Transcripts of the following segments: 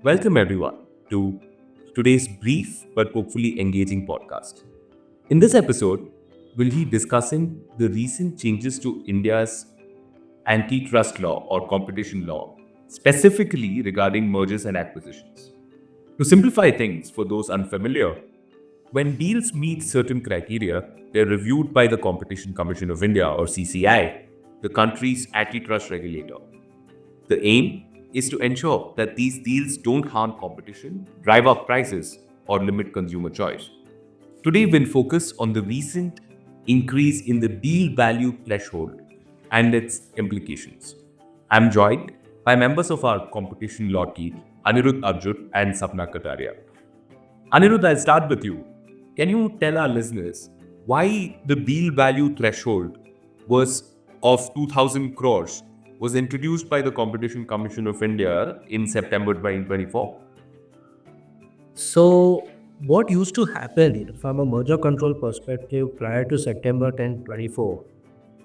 Welcome everyone to today's brief but hopefully engaging podcast. In this episode, we'll be discussing the recent changes to India's antitrust law or competition law, specifically regarding mergers and acquisitions. To simplify things for those unfamiliar, when deals meet certain criteria, they're reviewed by the Competition Commission of India or CCI, the country's antitrust regulator. The aim is to ensure that these deals don't harm competition, drive up prices, or limit consumer choice. Today, we'll focus on the recent increase in the deal value threshold and its implications. I'm joined by members of our competition law team, Anirudh Arjun and Sapna Kataria. Anirudh, I'll start with you. Can you tell our listeners why the deal value threshold was of 2,000 crores was introduced by the Competition Commission of India in September 2024? So, what used to happen from a merger control perspective prior to September 10, 24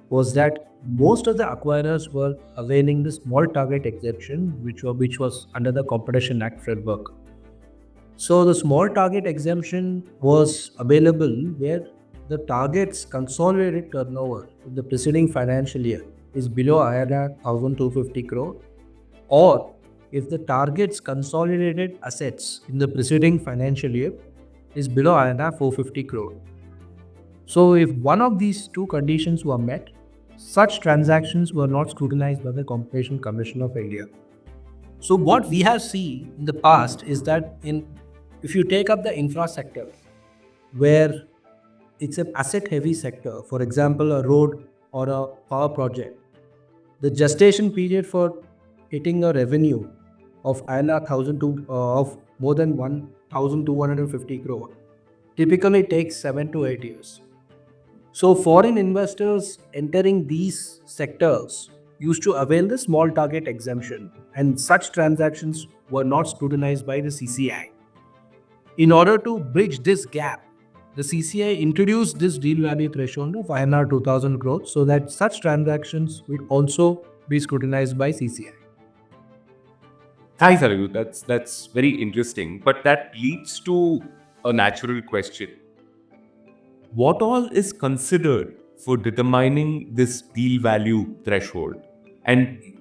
was that most of the acquirers were availing the small target exemption, which was under the Competition Act framework. So, the small target exemption was available where the target's consolidated turnover in the preceding financial year is below INR 1,250 crore, or if the target's consolidated assets in the preceding financial year is below INR 450 crore. So if one of these two conditions were met, such transactions were not scrutinized by the Competition Commission of India. So what we have seen in the past is that if you take up the infra sector, where it's an asset heavy sector, for example a road or a power project, the gestation period for hitting a revenue of of more than 1,250 crore typically takes 7 to 8 years. So foreign investors entering these sectors used to avail the small target exemption, and such transactions were not scrutinized by the CCI. In order to bridge this gap, the CCI introduced this deal value threshold of INR 2,000 crores so that such transactions will also be scrutinized by CCI. Thanks, Anirudh. That's very interesting. But that leads to a natural question. What all is considered for determining this deal value threshold?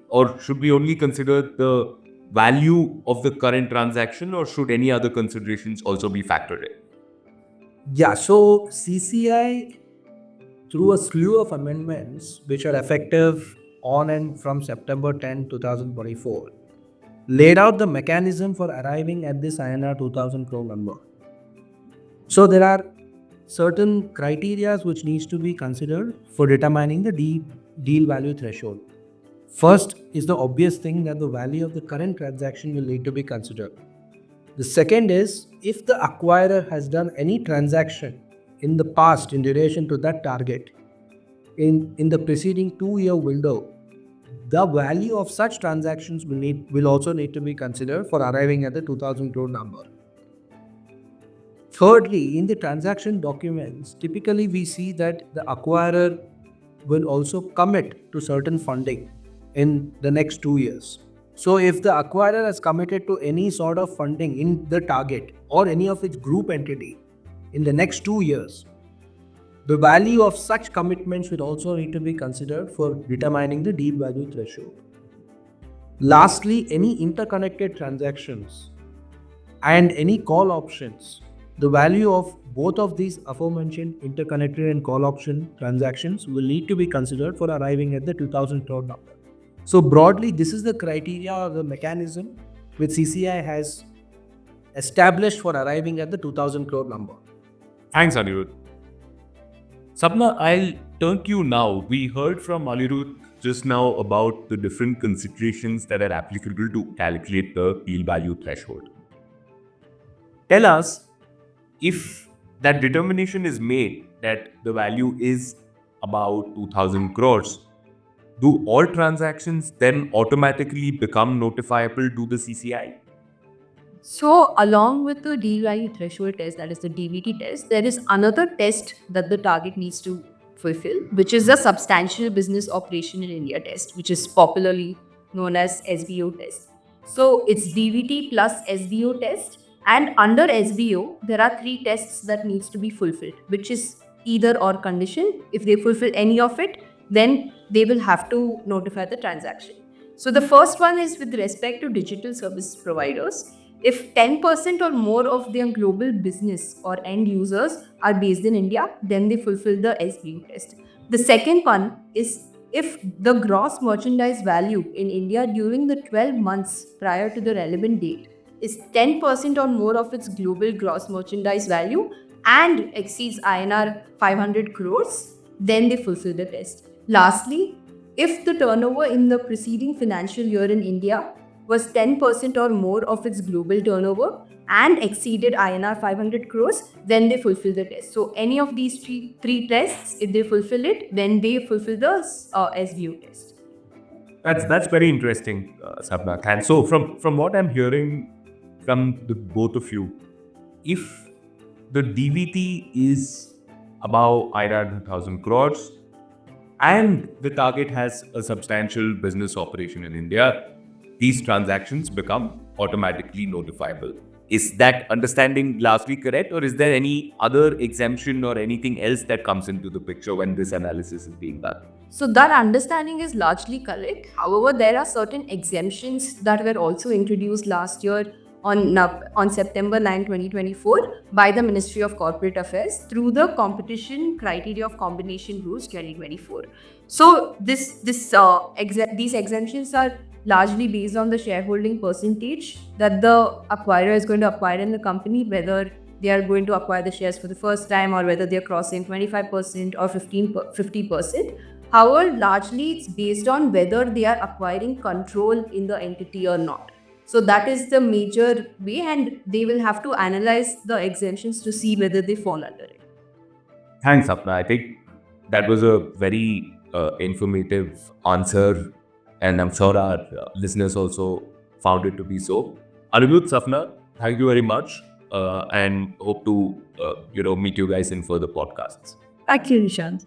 Or should we only consider the value of the current transaction, or should any other considerations also be factored in? Yeah, so CCI, through a slew of amendments which are effective on and from September 10, 2024, laid out the mechanism for arriving at this INR 2,000 crore number. So there are certain criteria which needs to be considered for determining the deal value threshold. First is the obvious thing that the value of the current transaction will need to be considered. The second is, if the acquirer has done any transaction in the past in relation to that target in the preceding 2-year window, the value of such transactions will also need to be considered for arriving at the 2,000 crore number. Thirdly, in the transaction documents, typically we see that the acquirer will also commit to certain funding in the next 2 years. So if the acquirer has committed to any sort of funding in the target or any of its group entity in the next 2 years, the value of such commitments will also need to be considered for determining the deal value threshold. Lastly, any interconnected transactions and any call options, the value of both of these aforementioned interconnected and call option transactions will need to be considered for arriving at the 2,000 crore number. So broadly, this is the criteria or the mechanism which CCI has established for arriving at the 2,000 crore number. Thanks, Anirudh. Sapna, I'll turn to you now. We heard from Anirudh just now about the different considerations that are applicable to calculate the deal value threshold. Tell us, if that determination is made that the value is about 2,000 crores, do all transactions then automatically become notifiable to the CCI? So, along with the deal value threshold test, that is the DVT test, there is another test that the target needs to fulfill, which is the substantial business operation in India test, which is popularly known as SBO test. So it's DVT plus SBO test, and under SBO there are 3 tests that needs to be fulfilled, which is either or condition. If they fulfill any of it, then they will have to notify the transaction. So the first one is with respect to digital service providers. If 10% or more of their global business or end users are based in India, then they fulfill the SBO test. The second one is if the gross merchandise value in India during the 12 months prior to the relevant date is 10% or more of its global gross merchandise value and exceeds INR 500 crores, then they fulfill the test. Lastly, if the turnover in the preceding financial year in India was 10% or more of its global turnover and exceeded INR 500 crores, then they fulfill the test. So any of these three tests, if they fulfill it, then they fulfill the SBO test. That's very interesting, Sapna. Thanks. So from what I'm hearing from the both of you, if the DVT is above INR 1,000 crores and the target has a substantial business operation in India, these transactions become automatically notifiable. Is that understanding largely correct, or is there any other exemption or anything else that comes into the picture when this analysis is being done? So that understanding is largely correct. However, there are certain exemptions that were also introduced last year on September 9, 2024 by the Ministry of Corporate Affairs through the Competition Criteria of Combination Rules 2024. So these exemptions are largely based on the shareholding percentage that the acquirer is going to acquire in the company, whether they are going to acquire the shares for the first time or whether they're crossing 25% or 50%. However, largely it's based on whether they are acquiring control in the entity or not. So that is the major way, and they will have to analyze the exemptions to see whether they fall under it. Thanks, Sapna. I think that was a very informative answer, and I'm sure our listeners also found it to be so. Anirudh, Sapna, thank you very much, and hope to meet you guys in further podcasts. Thank you, Nishanth.